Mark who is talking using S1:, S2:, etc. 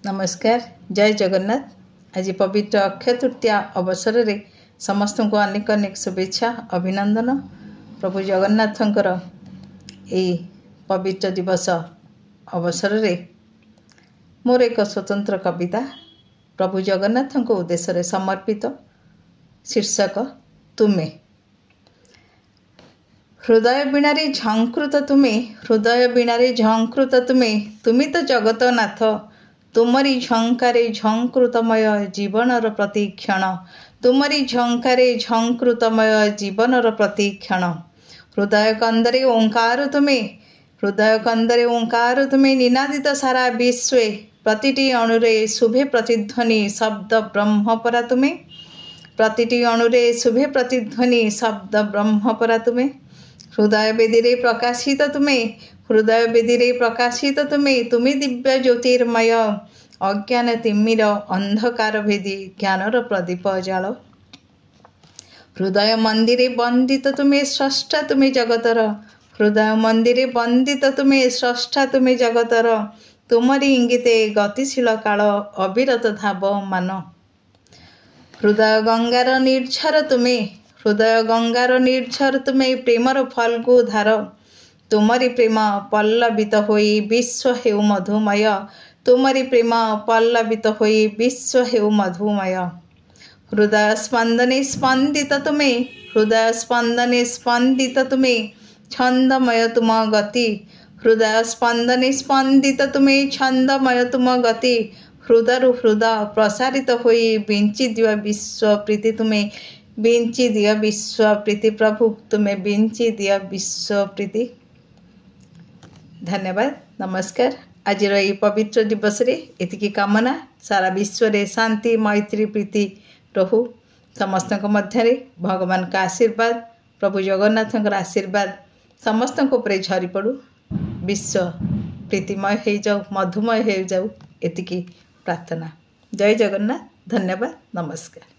S1: नमस्कार। जय जगन्नाथ। आज पवित्र अक्षय तृतीया अवसर रे समस्त को अनेक अनेक शुभेच्छा अभिनंदन। प्रभु जगन्नाथंकर यही पवित्र दिवस अवसर रे मोर एक स्वतंत्र कविता प्रभु जगन्नाथ उद्देश्य रे समर्पित। शीर्षक तुमे। हृदय बीणारे झंकृत तुमे, हृदय बीणारे झंकृत तुमे, तुमी तो जगतनाथ। तुमरी झंकारे झंकृतमय जीवनर प्रतिक्षण, तुमरी झंकारे झंकृतमय जीवनर प्रतिक्षण। हृदय कंदरे ओंकार तुमे, हृदय कंदरे ओंकार तुमे, निनादित सारा विश्वे प्रतिटी अणुरे शुभे प्रतिध्वनि शब्द ब्रह्मपरा तुमे, प्रतिटी अणुरे शुभे प्रतिध्वनि शब्द ब्रह्मपरा तुमे। हृदय वेदी प्रकाशित तुमे, हृदय वेदी प्रकाशित तुमे, तुमी दिव्य ज्योतिर्मय अज्ञान तिमिर अंधकार भेदी ज्ञानर प्रदीप जाल। हृदय मंदिरे वंदित तुमे, स्रष्टा तुमे जगतर, हृदय मंदिरे वंदित तुमे, स्रष्टा तुमे जगतर। तुमरी इंगिते गतिशील काल अविरत धाव मान। हृदय गंगार निर्झर तुमे, हृदय गंगार निर्झर तुमे, प्रेमर फल्गु धार। तुमरी प्रेम पल्लवित होई विश्व हेउ मधुमय, तुमरी प्रेम पल्लवित होई विश्व हेउ मधुमय। हृदय स्पंदने स्पंदित तुमे, हृदय स्पंदने स्पंदित तुमे, छंदमय तुम गति। हृदय स्पंदने स्पंदित तुमे, छंदमय तुम गति। हृदय हृदय प्रसारित होई बिंची दिया विश्व प्रीति तुमे, बिंची दिया विश्व प्रीति। प्रभु तुम्हें बिंची दिया विश्व प्रीति। धन्यवाद। नमस्कार। आज ये पवित्र दिवस रे एतिकी कामना सारा विश्व रे शांति मैत्री प्रीति रहू समस्त मध्य भगवान का आशीर्वाद प्रभु जगन्नाथ आशीर्वाद समस्त ऊपर झरी पड़ू। विश्व प्रीतिमय हो जाऊ, मधुमय हो जाऊ, एतिकी प्रार्थना। जय जगन्नाथ। धन्यवाद। नमस्कार।